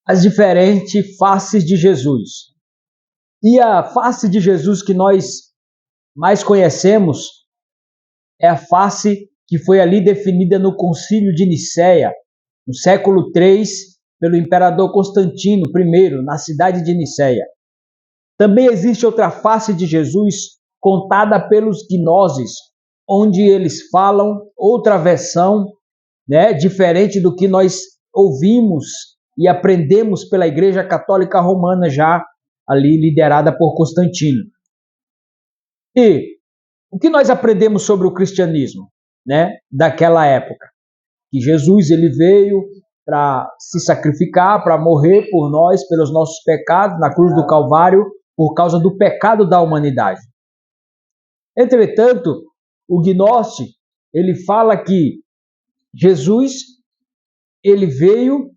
as diferentes faces de Jesus. E a face de Jesus que nós mais conhecemos é a face que foi ali definida no Concílio de Nicéia, no século III, pelo imperador Constantino I, na cidade de Nicéia. Também existe outra face de Jesus contada pelos gnoses, onde eles falam outra versão, diferente do que nós ouvimos e aprendemos pela Igreja Católica Romana, já ali liderada por Constantino. E o que nós aprendemos sobre o cristianismo, daquela época? Que Jesus ele veio para se sacrificar, para morrer por nós, pelos nossos pecados, na cruz do Calvário, por causa do pecado da humanidade. Entretanto, o gnóstico, ele fala que Jesus ele veio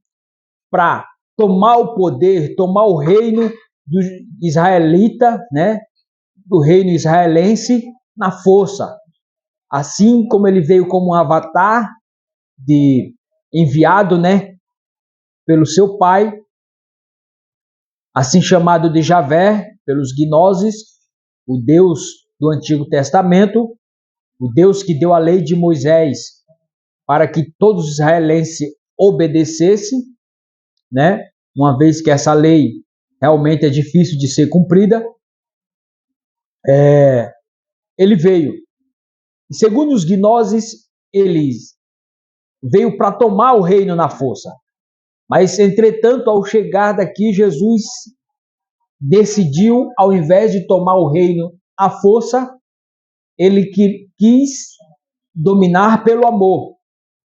para tomar o poder, tomar o reino do israelita, do reino israelense, na força. Assim como ele veio como um avatar enviado, pelo seu pai, assim chamado de Javé, pelos gnoses, o Deus do Antigo Testamento, o Deus que deu a lei de Moisés para que todos os israelenses obedecessem, uma vez que essa lei realmente é difícil de ser cumprida, ele veio. E segundo os gnoses, ele veio para tomar o reino na força. Mas, entretanto, ao chegar daqui, Jesus decidiu, ao invés de tomar o reino à força, ele quis dominar pelo amor.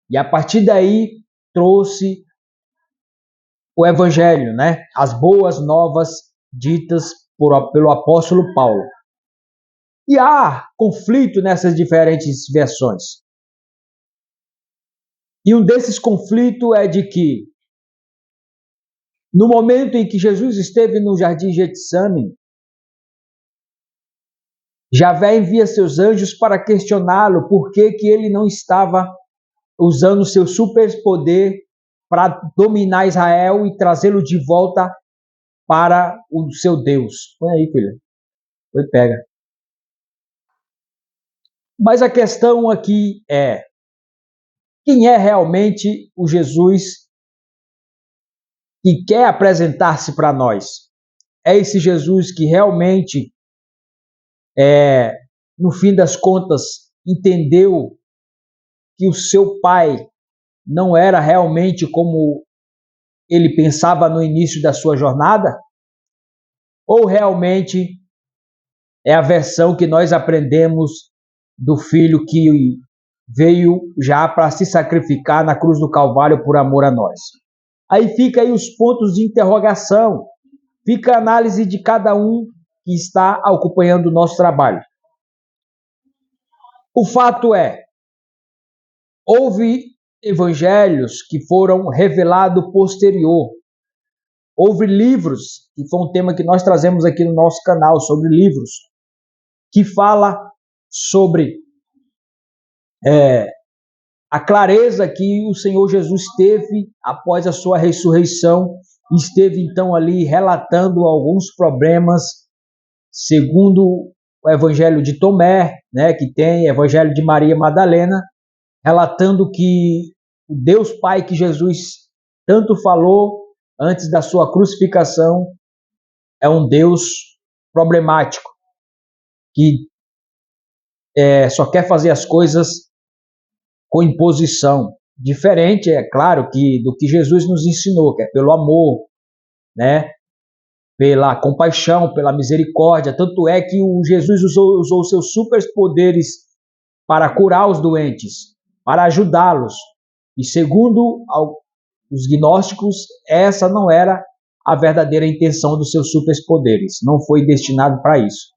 E a partir daí trouxe o Evangelho, as boas novas ditas pelo apóstolo Paulo. E há conflito nessas diferentes versões. E um desses conflitos é de que, no momento em que Jesus esteve no jardim Getsemane, Javé envia seus anjos para questioná-lo por que ele não estava usando seu superpoder para dominar Israel e trazê-lo de volta para o seu Deus. Põe aí, filha. Foi, pega. Mas a questão aqui é: quem é realmente o Jesus que quer apresentar-se para nós? É esse Jesus que realmente, no fim das contas, entendeu que o seu pai não era realmente como ele pensava no início da sua jornada? Ou realmente é a versão que nós aprendemos do filho que veio já para se sacrificar na cruz do Calvário por amor a nós? Aí fica aí os pontos de interrogação, fica a análise de cada um que está acompanhando o nosso trabalho. O fato é, houve evangelhos que foram revelados posterior. Houve livros, que foi um tema que nós trazemos aqui no nosso canal, sobre livros, que fala sobre a clareza que o Senhor Jesus teve após a sua ressurreição, e esteve então ali relatando alguns problemas, segundo o Evangelho de Tomé, que tem o Evangelho de Maria Madalena, relatando que o Deus Pai que Jesus tanto falou antes da sua crucificação é um Deus problemático, que só quer fazer as coisas com imposição. Diferente, é claro, do que Jesus nos ensinou, que é pelo amor, pela compaixão, pela misericórdia. Tanto é que o Jesus usou seus superpoderes para curar os doentes, para ajudá-los. E segundo os gnósticos, essa não era a verdadeira intenção dos seus superpoderes. Não foi destinado para isso.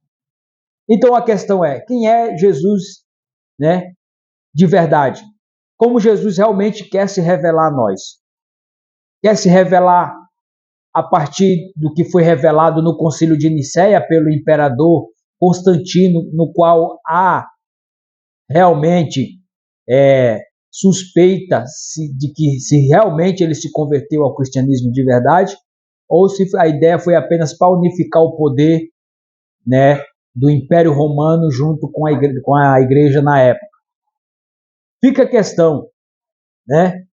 Então a questão é, quem é Jesus, de verdade? Como Jesus realmente quer se revelar a nós? Quer se revelar a partir do que foi revelado no Concílio de Nicéia pelo imperador Constantino, no qual há realmente suspeita de que se realmente ele se converteu ao cristianismo de verdade, ou se a ideia foi apenas para unificar o poder, né, do Império Romano junto com a igreja na época. Fica a questão, né,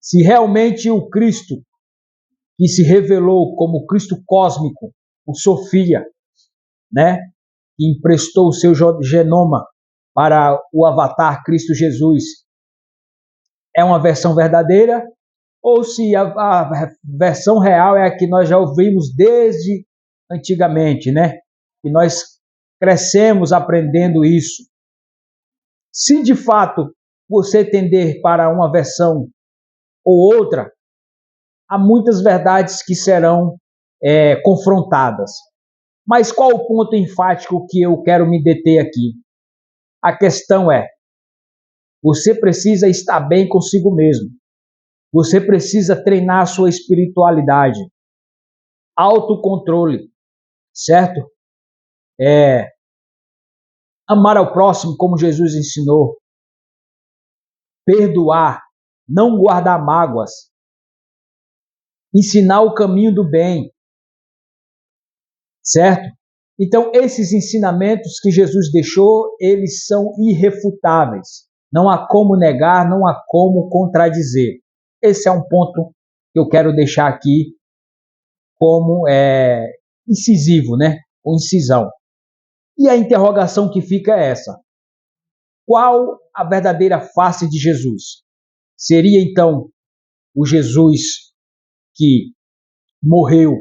se realmente o Cristo que se revelou como Cristo cósmico, o Sofia, né, que emprestou o seu genoma para o avatar Cristo Jesus, é uma versão verdadeira, ou se a versão real é a que nós já ouvimos desde antigamente, né? E nós crescemos aprendendo isso. Se de fato você tender para uma versão ou outra, há muitas verdades que serão confrontadas. Mas qual o ponto enfático que eu quero me deter aqui? A questão é, você precisa estar bem consigo mesmo. Você precisa treinar a sua espiritualidade, autocontrole, certo? Amar ao próximo como Jesus ensinou, perdoar, não guardar mágoas, ensinar o caminho do bem, certo? Então, esses ensinamentos que Jesus deixou, eles são irrefutáveis. Não há como negar, não há como contradizer. Esse é um ponto que eu quero deixar aqui como incisivo, né? Com incisão. E a interrogação que fica é essa: qual a verdadeira face de Jesus? Seria então o Jesus que morreu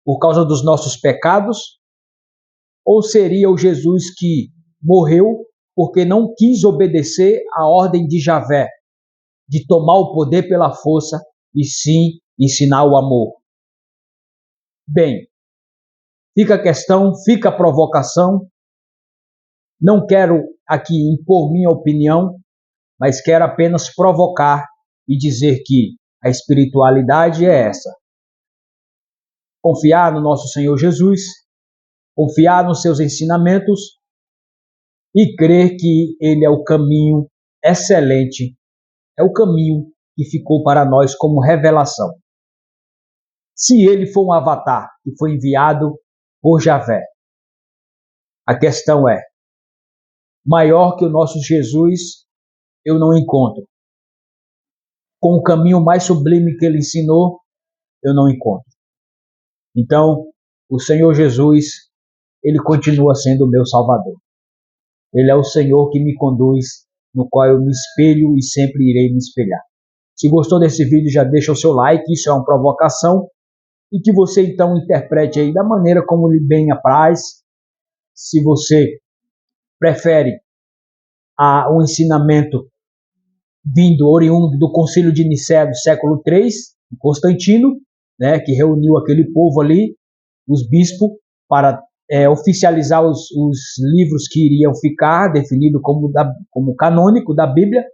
por causa dos nossos pecados? Ou seria o Jesus que morreu porque não quis obedecer à ordem de Javé, de tomar o poder pela força e sim ensinar o amor? Bem, fica a questão, fica a provocação. Não quero aqui impor minha opinião, mas quero apenas provocar e dizer que a espiritualidade é essa: confiar no nosso Senhor Jesus, confiar nos seus ensinamentos e crer que Ele é o caminho excelente, é o caminho que ficou para nós como revelação. Se Ele for um avatar que foi enviado por Javé, a questão é, maior que o nosso Jesus eu não encontro. Com o caminho mais sublime que Ele ensinou, eu não encontro. Então, o Senhor Jesus, Ele continua sendo o meu Salvador. Ele é o Senhor que me conduz, no qual eu me espelho e sempre irei me espelhar. Se gostou desse vídeo, já deixa o seu like, isso é uma provocação, e que você então interprete aí da maneira como lhe bem apraz. Se você prefere um ensinamento oriundo do Concílio de Nicéia do século III, Constantino, né, que reuniu aquele povo ali, os bispos, para oficializar os livros que iriam ficar definidos como canônico da Bíblia,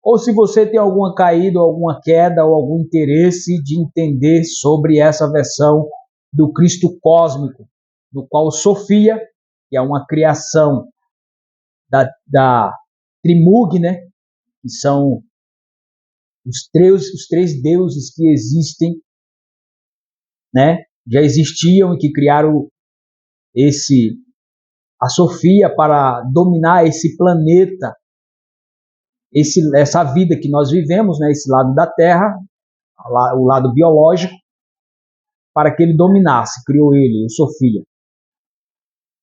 ou se você tem alguma caída, alguma queda, ou algum interesse de entender sobre essa versão do Cristo cósmico, do qual Sofia, que é uma criação da Trimurg, né, que são os três deuses que existem, né, já existiam e que criaram a Sofia para dominar esse planeta, essa vida que nós vivemos, né, esse lado da Terra, o lado biológico, para que ele dominasse. Criou ele, o Sofia,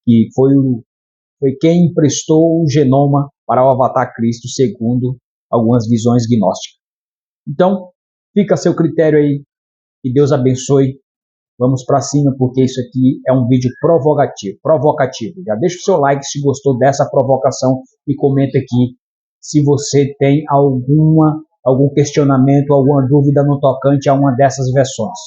que foi quem emprestou o genoma para o avatar Cristo, segundo algumas visões gnósticas. Então, fica a seu critério aí, que Deus abençoe. Vamos para cima, porque isso aqui é um vídeo provocativo. Já deixa o seu like se gostou dessa provocação e comenta aqui se você tem algum questionamento, alguma dúvida no tocante a uma dessas versões.